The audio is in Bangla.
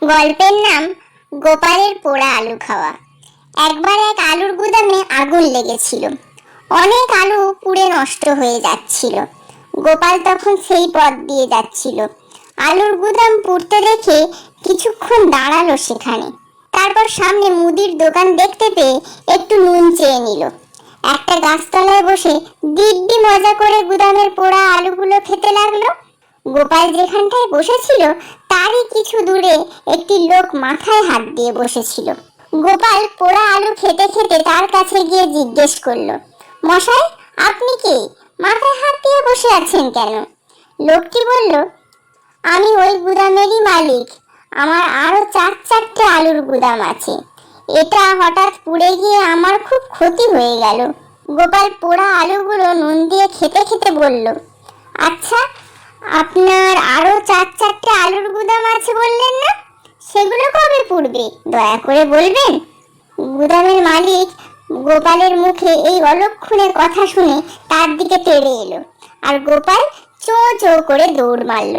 গল্পের নাম গোপালের পোড়া আলু খাওয়া। একবার এক আলুর গুদামে আগুন লেগেছিল। অনেক আলু পুড়ে নষ্ট হয়ে যাচ্ছিল। গোপাল তখন সেই পথ দিয়ে যাচ্ছিল। আলুর গুদাম পুড়তে দেখে কিছুক্ষণ দাঁড়ালো সেখানে। তারপর সামনে মুদির দোকান দেখতে পেয়ে একটু নুন চেয়ে নিল। একটা গাছতলায় বসে দিব্যি মজা করে গুদামের পোড়া আলুগুলো খেতে লাগলো। গোপাল যেখানটায় বসেছিল তারই কিছু দূরে একটি লোক মাথায় হাত দিয়ে বসেছিল। গোপাল পোড়া আলু খেতে খেতে তার কাছে গিয়ে জিজ্ঞেস করলো, মশাই, আপনি কে? মাথায় হাত দিয়ে বসে আছেন কেন? লোকটি বলল, আমি ওই গুদামেরই মালিক। আমার আরো চারটে আলুর গুদাম আছে। এটা হঠাৎ পুড়ে গিয়ে আমার খুব ক্ষতি হয়ে গেল। গোপাল পোড়া আলুগুলো নুন দিয়ে খেতে খেতে বলল, আচ্ছা, আপনার আরো চারটে আলুর গুদাম আছে বললেন না? সেগুলো কবে পুড়বে দয়া করে বলবেন? গুদামের মালিক গোপালের মুখে এই অলক্ষণে কথা শুনে তার দিকে তেড়ে এলো, আর গোপাল চোঁ চোঁ করে দৌড় মারল।